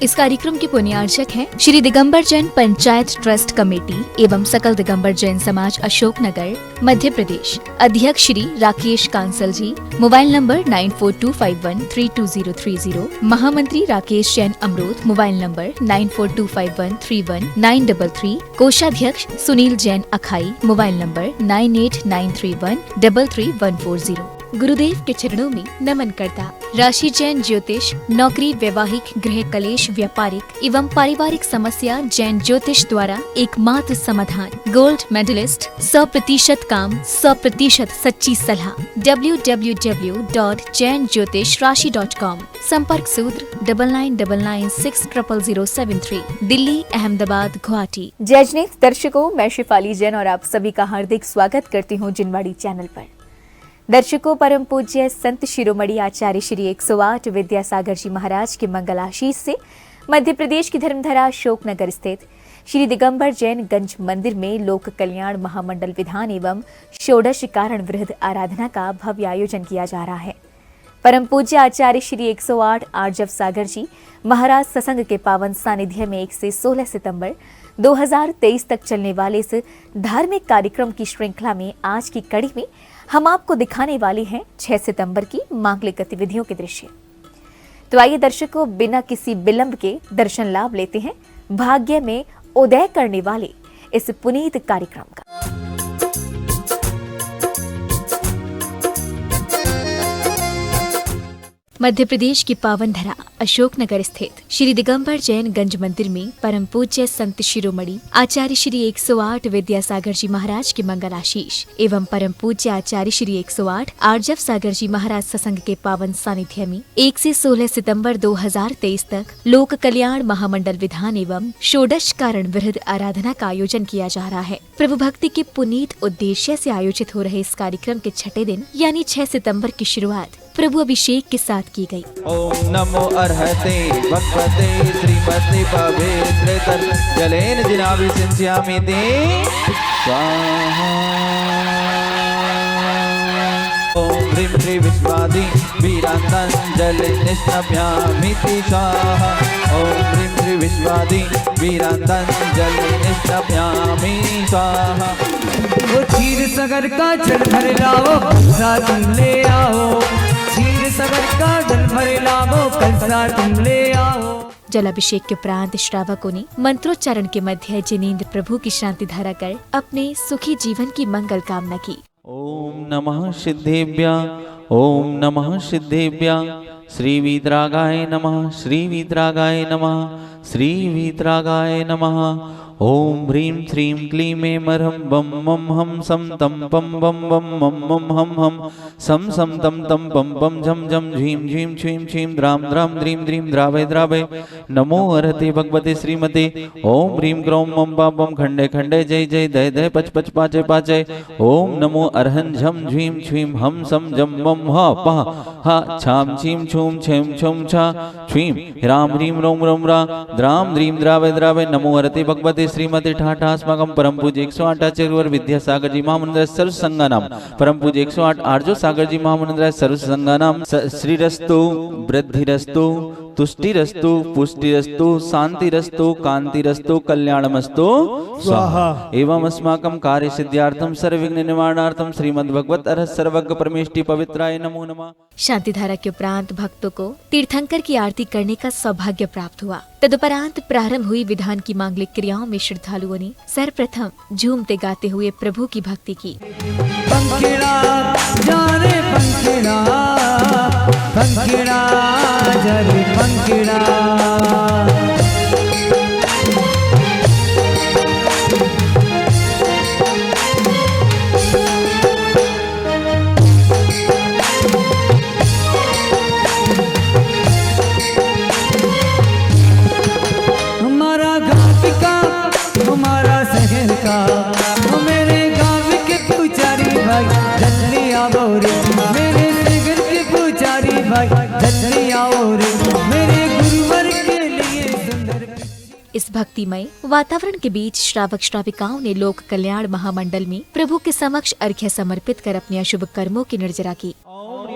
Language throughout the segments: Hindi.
इस कार्यक्रम के पुण्यार्चक हैं श्री दिगंबर जैन पंचायत ट्रस्ट कमेटी एवं सकल दिगंबर जैन समाज अशोकनगर मध्य प्रदेश। अध्यक्ष श्री राकेश कांसल जी। Mobile number 9425132030। महामंत्री राकेश जैन अमरूद। Mobile number 9425131933। कोषाध्यक्ष सुनील जैन अखाई। Mobile number 9893133140। गुरुदेव के चरणों में नमन करता राशि जैन ज्योतिष नौकरी, वैवाहिक, गृह कलेश, व्यापारिक एवं पारिवारिक समस्या जैन ज्योतिष द्वारा एकमात्र समाधान। गोल्ड मेडलिस्ट, 100% काम, 100% सच्ची सलाह। www.jainjyotishrashi.com। संपर्क सूत्र 9999600073। दिल्ली, अहमदाबाद, गुवाहाटी। जय जिनेन्द्र दर्शकों, मैं शिफाली जैन और आप सभी का हार्दिक स्वागत करती हूँ जिनवाड़ी चैनल पर। दर्शकों, परम पूज्य संत शिरोमणि आचार्य श्री 108 विद्यासागर जी महाराज के मंगल आशीष से मध्य प्रदेश की धर्मधरा अशोकनगर स्थित श्री दिगंबर जैन गंज मंदिर में लोक कल्याण महामंडल विधान एवं षोडश कारण वृहद आराधना का भव्य आयोजन किया जा रहा है। परम पूज्य आचार्य श्री 108 आर्जव सागर जी महाराज सत्संग के पावन सानिध्य में 1 से 16 सितंबर 2023 तक चलने वाले इस धार्मिक कार्यक्रम की श्रृंखला में आज की कड़ी में हम आपको दिखाने वाले हैं 6 सितंबर की मांगलिक गतिविधियों के दृश्य। तो आइए दर्शकों, बिना किसी विलंब के दर्शन लाभ लेते हैं भाग्य में उदय करने वाले इस पुनीत कार्यक्रम का। मध्य प्रदेश की पावन धरा अशोकनगर स्थित श्री दिगंबर जैन गंज मंदिर में परम पूज्य संत शिरोमणि आचार्य श्री 108 विद्यासागर जी महाराज के मंगल आशीष एवं परम पूज्य आचार्य श्री 108 आर्जव सागर जी महाराज सत्संग के पावन सानिध्य में 1 से 16 सितंबर 2023 तक लोक कल्याण महामंडल विधान एवं षोडश कारण वृहद आराधना का आयोजन किया जा रहा है। प्रभु भक्ति के पुनीत उद्देश्य से आयोजित हो रहे इस कार्यक्रम के छठे दिन यानी 6 सितंबर की शुरुआत प्रभु अभिषेक के साथ की गई। ओम नमो अर्हते भगवते श्रीमते पवित्र जलेन जिनाभि सिंच्यामि ते स्वाहा। ओम ह्रीं श्री विश्वादि वीरांतं जले निष्णभ्यामि ते स्वाहा। ओम ह्रीं श्री विश्वादि वीरांतं जले निष्णभ्यामि स्वाहा। वो क्षीर सागर का जल भर लाओ, कलसा तुम ले आओ। क्षीर सागर का जल भर लाओ, कलसा तुम ले आओ। जलाभिषेक के उपरांत श्रावकों ने मंत्रोच्चारण के मध्य जिनेन्द्र प्रभु की शांति धारा कर अपने सुखी जीवन की मंगल कामना की। ओम नमः सिद्धेभ्यः, ओम नमः सिद्धेभ्यः। श्री वीतरागाय नमः, श्री वीतरागाय नमः, श्री वीतरागाय नमः। ओम ह्रीं श्रीं क्लीं ऐं मरहं बम मम हम सम तम पम बम बम मम मम हम हम सम सम तम तम पम पम झम झम झीं झीं छीं छीं द्राम द्राम द्रीं द्रीं द्रावय द्रावय। नमो अर्हते भगवते श्रीमते। ओम ह्रीं क्रों मम पापम खंडे खंडे जय जय दय दय पच पच पाचय पाचय। ओम नमो अर्हं झम झीं छीं हम सम जम मम ह पह हा छाम छीं छूं छेम छुम छा छीं राम ह्रीं रोम रोम रा द्राम द्रीं द्रावय द्रावय। नमो अर्हते भगवते श्रीमती ठाठा अस्माकं परम पूज्य 108 आचार्य विद्यासागर जी महामंडल सर्व संगानाम परम पूज्य 108 आर्जव सागर जी महामंडल सर्व संगानाम श्रीरस्तु वृद्धिरस्तु तुष्टिरस्तु पुष्टिरस्तु शांतिरस्तु कांतिरस्तु कल्याणमस्तु स्वाहा। एवं अस्माकं कार्य सिद्ध्यार्थम सर्वविघ्न निवारणार्थम श्रीमद् भगवत अर्हत सर्वज्ञ परमेष्टि पवित्राय नमो नमः। शांति धारा के उपरांत भक्तों को तीर्थंकर की आरती करने का सौभाग्य प्राप्त हुआ। तदुपरांत प्रारंभ हुई विधान की मांगलिक क्रियाओं में श्रद्धालुओं ने सर्वप्रथम झूमते गाते हुए प्रभु की भक्ति की। पंखिड़ा जाने पंखिड़ा, पंखिड़ा जाने पंखिड़ा। हमारा गाँव का, हमारा शहर का, मेरे गाँव के पुजारी भाई जल्दी आओ रे। मेरे शहर के पुजारी भाई जल्दी आओ रे। मेरे गुरुवर के लिए इस भक्तिमय वातावरण के बीच श्रावक श्राविकाओं ने लोक कल्याण महामंडल में प्रभु के समक्ष अर्घ्य समर्पित कर अपने अशुभ कर्मों की निर्जरा की।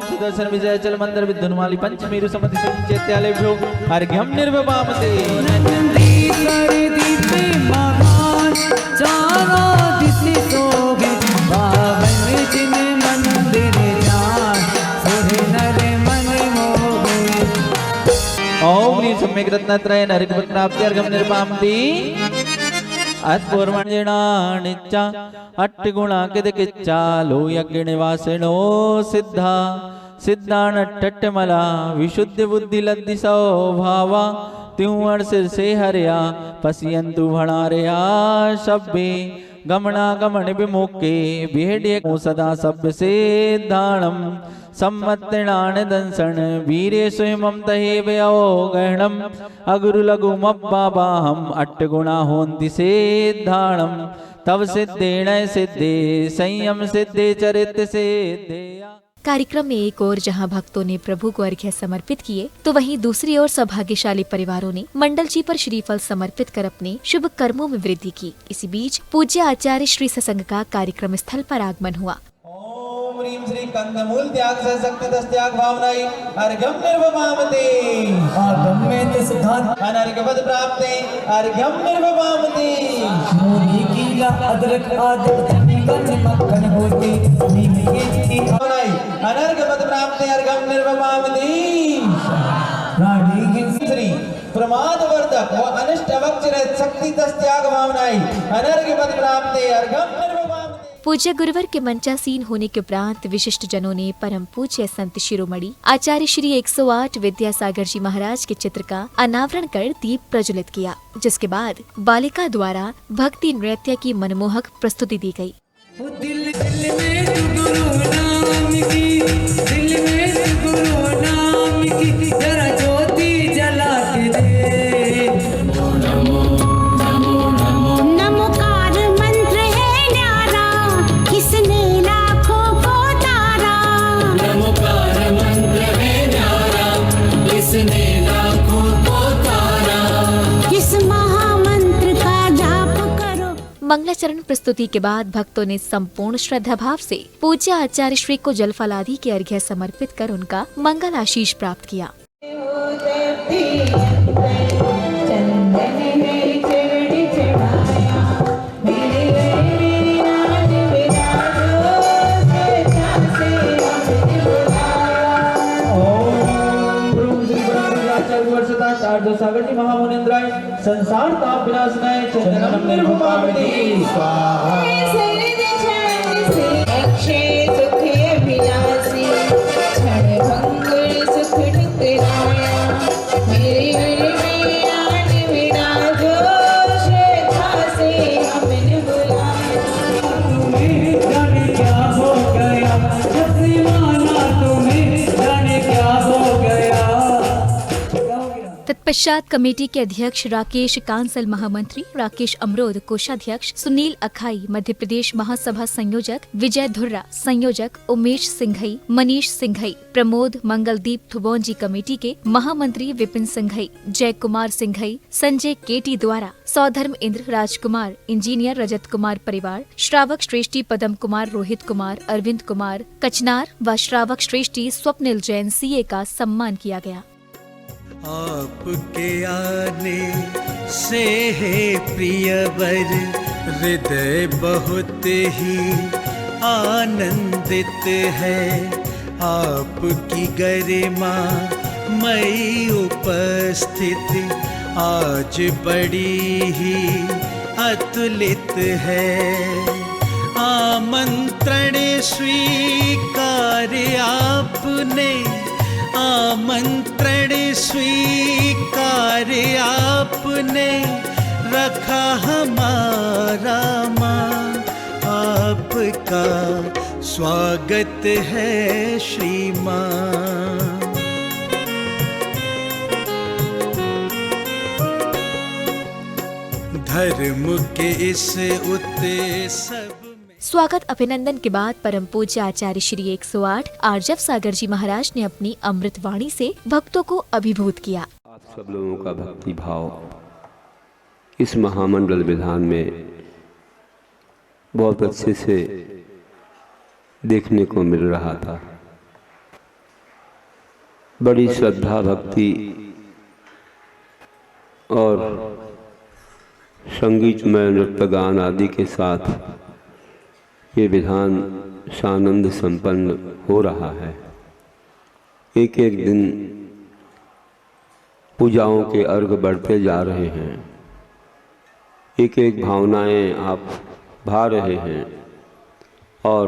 सुदर्शन विजय चल मंदिर विद्युन्माली पंचमेरु समति चैत्यालयभ्यो अर्घ्यं निर्वपामते। नंदी कर दीपे महान चारों दिशि शोभित पावन जिन मंदिर जान सोहे नर मन मोहे। ओम ह्रीं सम्यक् रत्नत्रय नरकपत्राप्ति अर्घ्यं निर्वपामति। अत्पूर्वणिचा अट्टगुणाकिदकिच्चा लो यज्ञनिवासिनो सिद्धा सिद्धानट्टमला विशुद्ध बुद्धि लद्धि स्वभावा त्यूअण सिर से हरिया पसियंतु भणारया शब्बे गमनागमन विमुखे भेड़े सदा सभ्य से दानम सम्मत्णान दंसन वीरे स्वयं तहे व्यो गहणम अगुरु लघु मब्बाबाहम अट्टगुणा होन्ति सिद्धाणम तव सिद्धेण सिद्धे संयम सिद्धे चरित सिद्धे। कार्यक्रम में एक ओर जहां भक्तों ने प्रभु को अर्घ्य समर्पित किए तो वहीं दूसरी ओर सौभाग्यशाली परिवारों ने मंडल जी पर श्रीफल समर्पित कर अपने शुभ कर्मों में वृद्धि की। इसी बीच पूज्य आचार्य श्री सत्संग का कार्यक्रम स्थल पर आगमन हुआ। ओम ह्रीं श्री कंदमूल त्याग से शक्ति त्याग भावनाई अर्घ्यं निर्वपामते। आगम्य सिद्धांत अनर्घवद प्राप्ते अर्घ्यं निर्वपामते। मोरी कीला अदरक आदि चंदन मक्खन होती नीम की भावनाई अनर्घवद प्राप्ते अर्घ्यं निर्वपामते। रानी की श्री प्रमाद वर्धक व अनिष्ट अवक्षरहित शक्ति त्याग भावनाई अनर्घवद प्राप्ते अर्घ्यं निर्वपामते। पूज्य गुरुवर के मंचासीन होने के उपरांत विशिष्ट जनों ने परम पूज्य संत शिरोमणि आचार्य श्री 108 विद्यासागर जी महाराज के चित्र का अनावरण कर दीप प्रज्वलित किया, जिसके बाद बालिका द्वारा भक्ति नृत्य की मनमोहक प्रस्तुति दी गई। दिल में तू गुरु नाम की, दिल में तू गुरु नाम की, जरा ज्योति जला के दे। नमोकार मंत्र है न्यारा, किसने लाखों को तारा। नमोकार मंत्र है न्यारा, किसने लाखों को तारा। किस महामंत्र का जाप करो। मंगलाचरण प्रस्तुति के बाद भक्तों ने संपूर्ण श्रद्धा भाव से पूज्य आचार्य श्री को जलफल आदि के अर्घ्य समर्पित कर उनका मंगल आशीष प्राप्त किया। महामुनिंद्राय संसार ताप विनाशनाय चंदनम निर्वपामते। स्वाहा। अक्षय सुख अभिलाषी क्षण भंगुर सुख ठुकराया। मेरे आन विराजो श्रद्धा से हमने बुलाया। तुम्हें जाने क्या हो गया, जैसे माना तुम्हें जाने क्या हो गया। तत्पश्चात कमेटी के अध्यक्ष राकेश कांसल, महामंत्री राकेश अमरोद, कोषाध्यक्ष सुनील अखाई, मध्य प्रदेश महासभा संयोजक विजय धुर्रा, संयोजक उमेश सिंघई, मनीष सिंघई, प्रमोद मंगलदीप थुबोंजी, कमेटी के महामंत्री विपिन सिंघई, जय कुमार सिंघई, संजय केटी द्वारा, सौधर्म इंद्र, राजकुमार, इंजीनियर रजत कुमार परिवार, श्रावक श्रेष्ठी पदम कुमार, रोहित कुमार, अरविंद कुमार कचनार व श्रावक श्रेष्ठी स्वप्निल जैन सीए का सम्मान किया गया। आपके आने से है प्रियवर, हृदय बहुत ही आनंदित है। आपकी गरिमा मई उपस्थित आज बड़ी ही अतुलित है। आमंत्रण स्वीकार आपने, आमंत्रण स्वीकार आपने, रखा हमारा मां। आपका स्वागत है श्री मां। धर्म के इस उत्सव स्वागत अभिनंदन के बाद परम पूज्य आचार्य श्री 108 आर्जव सागर जी महाराज ने अपनी अमृत वाणी से भक्तों को अभिभूत किया। आप सब लोगों का भक्ति भाव इस महामंडल विधान में बहुत अच्छे से देखने को मिल रहा था। बड़ी श्रद्धा भक्ति और संगीतमय नृत्य गान आदि के साथ ये विधान सानंद संपन्न हो रहा है। एक एक दिन पूजाओं के अर्घ बढ़ते जा रहे हैं, एक एक भावनाएं आप भा रहे हैं और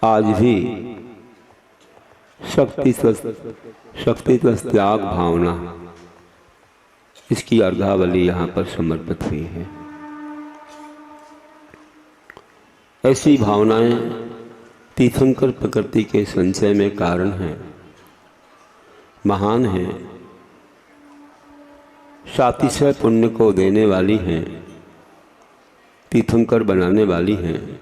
आज भी शक्ति त्याग भावना, इसकी अर्घावली यहाँ पर समर्पित हुई है। ऐसी भावनाएं तीर्थंकर प्रकृति के संचय में कारण हैं, महान हैं, सातिशय पुण्य को देने वाली हैं, तीर्थंकर बनाने वाली हैं।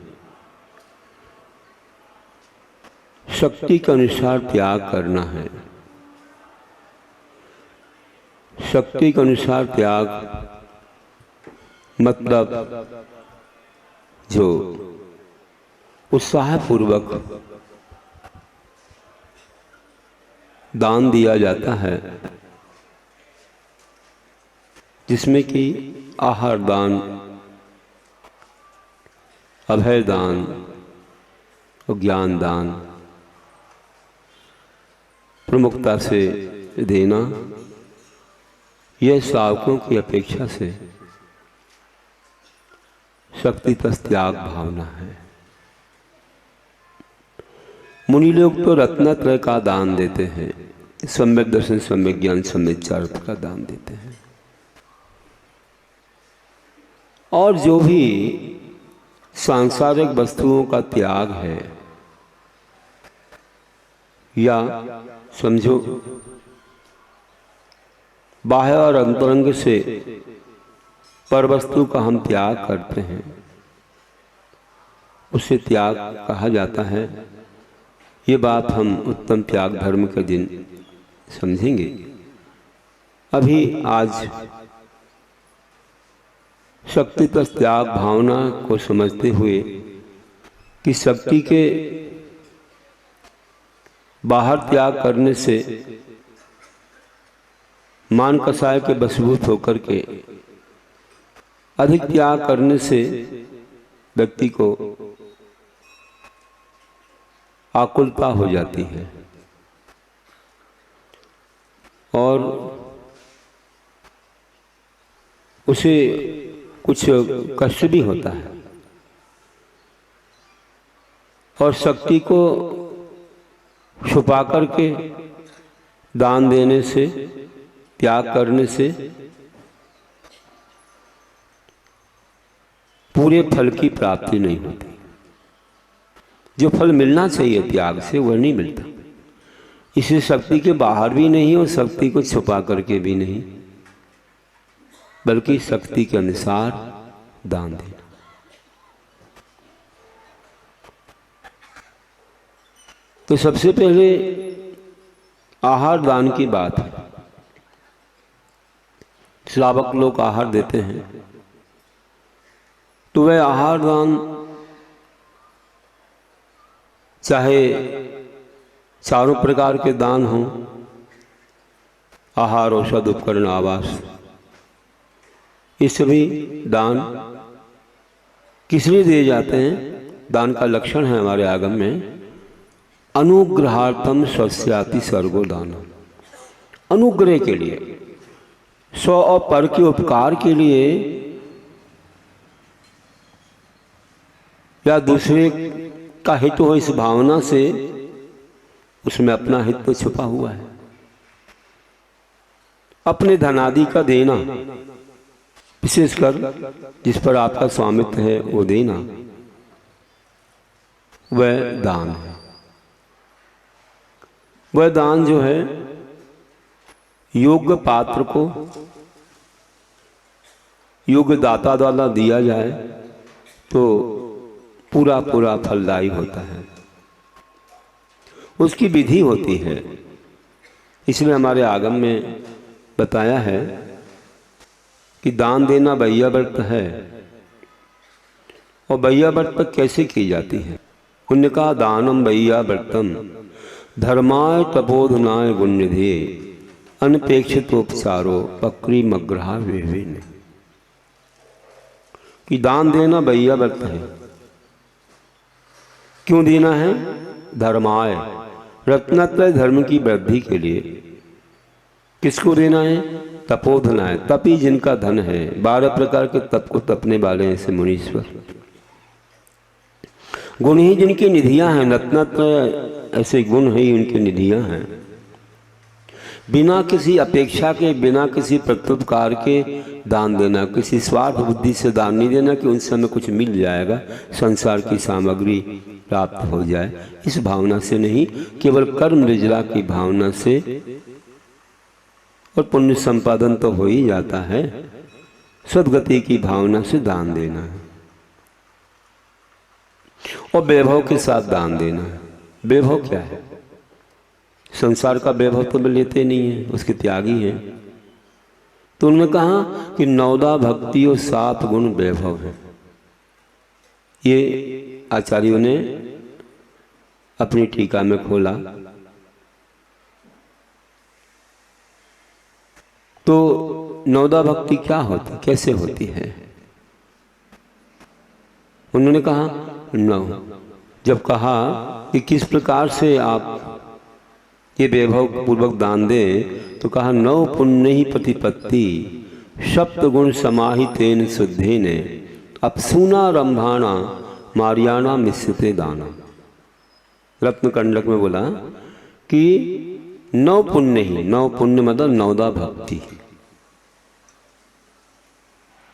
शक्ति के अनुसार त्याग करना है। शक्ति के अनुसार त्याग मतलब जो उत्साहपूर्वक दान दिया जाता है, जिसमें कि आहार दान, अभय दान और ज्ञान दान प्रमुखता से देना, यह सावकों की अपेक्षा से शक्ति त्याग भावना है। मुनि लोग तो रत्नत्रय का दान देते हैं, सम्यक दर्शन, सम्यक ज्ञान, सम्यक चारित्र का दान देते हैं। और जो भी सांसारिक वस्तुओं का त्याग है, या समझो बाह्य और अंतरंग से पर वस्तु का हम त्याग करते हैं, उसे त्याग कहा जाता है। ये बात हम उत्तम त्याग धर्म के दिन समझेंगे। अभी आज शक्ति त्याग भावना को समझते हुए कि शक्ति के बाहर त्याग करने से मान कसाय के बशभूत होकर के अधिक त्याग करने से व्यक्ति को आकुलता हो जाती है और उसे कुछ कष्ट भी होता है। और शक्ति को छुपा करके दान देने से, त्याग करने से पूरे फल की प्राप्ति नहीं होती। जो फल मिलना चाहिए त्याग से वह नहीं मिलता। इसे शक्ति के बाहर भी नहीं और शक्ति को छुपा करके भी नहीं, बल्कि शक्ति के अनुसार दान देना। तो सबसे पहले आहार दान की बात है। श्रावक लोग आहार देते हैं, तो वह आहार दान चाहे चारों प्रकार के दान हों, आहार, औषध, उपकरण, आवास, ये सभी दान किस लिए दिए जाते हैं? दान का लक्षण है हमारे आगम में, अनुग्रहार्थम स्वस्याति सर्गो दान। अनुग्रह के लिए, स्व और पर के उपकार के लिए या दूसरे का हित हो, इस भावना से उसमें अपना हित तो छुपा हुआ है। अपने धनादि का देना, विशेषकर जिस पर आपका स्वामित्व है वो देना, वह दान है। वह दान जो है योग्य पात्र को योग्य दाता द्वारा दिया जाए तो पूरा पूरा फलदायी होता है। उसकी विधि होती है, इसलिए हमारे आगम में बताया है कि दान देना भैया व्रत है, और भैया व्रत पर कैसे की जाती है। उन्होंने कहा दानम भैया व्रतम धर्माय तपोधनाय गुणनिधे अनपेक्षितोपचारो पक्री मग्रहा विभिन्न, कि दान देना भैया व्रत है। क्यों देना है? धर्माय, रत्नत्रय धर्म की वृद्धि के लिए। किसको देना है? तपोधनाय, तपी जिनका धन है, 12 प्रकार के तप को तपने वाले ऐसे मुनीश्वर। गुण ही जिनकी निधियां हैं, रत्नत्रय ऐसे गुण ही उनकी निधियां हैं। बिना किसी अपेक्षा के, बिना किसी प्रत्युपकार के दान देना, किसी स्वार्थ बुद्धि से दान नहीं देना कि उनसे हमें कुछ मिल जाएगा, संसार की सामग्री प्राप्त हो जाए, इस भावना से नहीं, केवल कर्म रिजला की भावना से। और पुण्य संपादन तो हो ही जाता है, सद्गति की भावना से दान देना है, और वैभव के साथ दान देना है। वैभव क्या है? संसार का वैभव तो लेते नहीं है, उसके त्यागी हैं। तो उन्होंने कहा कि 9 भक्ति और 7 गुण वैभव है। ये आचार्यों ने अपनी टीका में खोला। तो 9 भक्ति क्या होती, कैसे होती है? उन्होंने कहा 9। जब कहा कि किस प्रकार से आप ये वैभव पूर्वक दान दें, तो कहा 9 पुण्य ही प्रतिपत्ति सप्त गुण समाहितेन शुद्धेन अपसूना रंभाणा मारियाणा मिश्रिते दाना। रत्न कंडक में बोला कि 9 पुण्य ही, 9 पुण्य मतलब 9 भक्ति,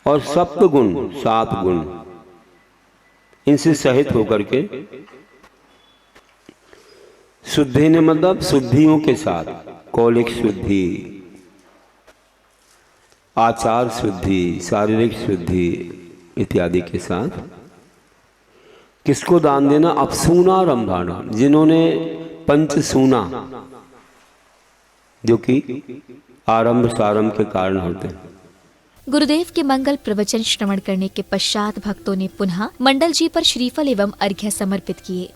और सप्त गुण 7 गुण, इनसे सहित होकर के शुद्धि ने मतलब शुद्धियों के साथ, कौलिक शुद्धि, आचार शुद्धि, शारीरिक शुद्धि इत्यादि के साथ किसको दान देना? अपसूना रंभाना, जिन्होंने पंचसूना, जो कि आरंभ सारंभ के कारण होते हैं। गुरुदेव के मंगल प्रवचन श्रवण करने के पश्चात भक्तों ने पुनः मंडल जी पर श्रीफल एवं अर्घ्य समर्पित किए।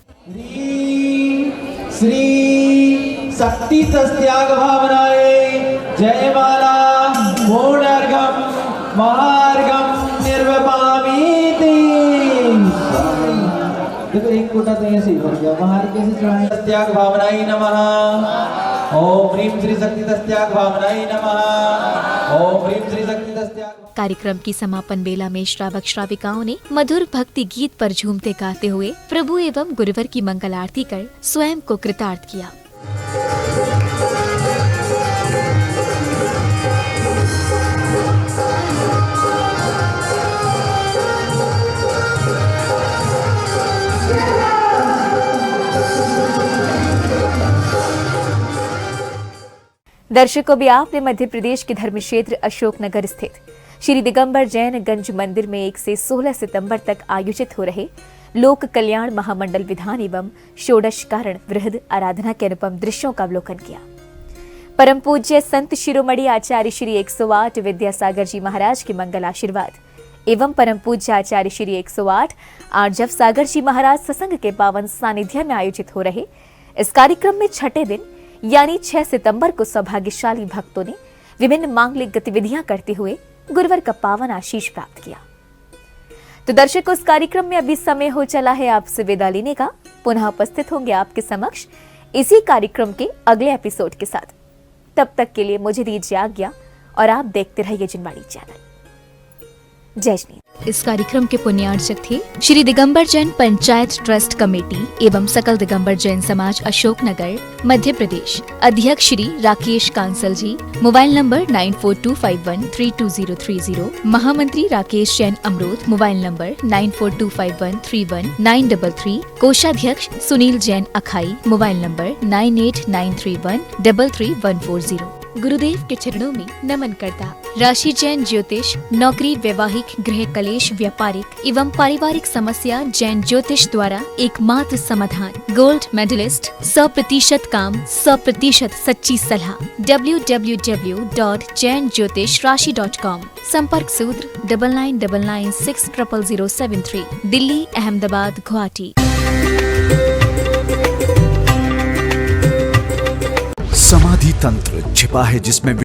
श्री शक्ति तस्त्याग भावनाए जय माला मूर्णर्घम महार्घम निर्वपामीति। देखो एक कोटा तो ऐसे ही बन गया, महार्घ कैसे चढ़ाएं? तस्त्याग भावनाए नमः। ओम ह्रीं श्री शक्ति तस्त्याग भावनाए नमः। ओम ह्रीं श्री शक्ति तस्त्याग। कार्यक्रम की समापन बेला में श्रावक श्राविकाओं ने मधुर भक्ति गीत पर झूमते गाते हुए प्रभु एवं गुरुवर की मंगल आरती कर स्वयं को कृतार्थ किया। दर्शकों, भी आपने मध्य प्रदेश के धर्म क्षेत्र अशोकनगर स्थित श्री दिगंबर जैन गंज मंदिर में 1 से 16 सितंबर तक आयोजित हो रहे लोक कल्याण महामंडल विधान एवं षोडश कारण वृहद आराधना के अनुपम दृश्यों का अवलोकन किया। परम पूज्य संत शिरोमणि आचार्य श्री 108 विद्यासागर जी महाराज के मंगल आशीर्वाद एवं परम पूज्य आचार्य श्री 108 आर्जव सागर जी महाराज सत्संग के पावन सानिध्य में आयोजित हो रहे इस कार्यक्रम में छठे दिन यानी 6 सितंबर को सौभाग्यशाली भक्तों ने विभिन्न मांगलिक गतिविधियां करते हुए गुरुवर का पावन आशीष प्राप्त किया। तो दर्शकों, इस कार्यक्रम में अभी समय हो चला है आपसे विदा लेने का। पुनः उपस्थित होंगे आपके समक्ष इसी कार्यक्रम के अगले एपिसोड के साथ। तब तक के लिए मुझे दीजिए आज्ञा और आप देखते रहिए जिनवाड़ी चैनल। जय श्री। इस कार्यक्रम के पुण्यार्चक थे श्री दिगंबर जैन पंचायत ट्रस्ट कमेटी एवं सकल दिगंबर जैन समाज अशोकनगर मध्य प्रदेश। अध्यक्ष श्री राकेश कांसल जी। Mobile number 9425132030। महामंत्री राकेश जैन अमरोद। Mobile number 9425131933। कोषाध्यक्ष सुनील जैन अखाई। Mobile number 9893133140। गुरुदेव के चरणों में नमन करता। राशि जैन ज्योतिष, नौकरी, वैवाहिक, गृह कलेश, व्यापारिक एवं पारिवारिक समस्या जैन ज्योतिष द्वारा एकमात्र समाधान। गोल्ड मेडलिस्ट, 100% काम, 100% सच्ची सलाह। www.jainjyotishrashi.com। संपर्क सूत्र 9999600073। दिल्ली, अहमदाबाद, गुवाहाटी। समाधि तंत्र छिपा है जिसमें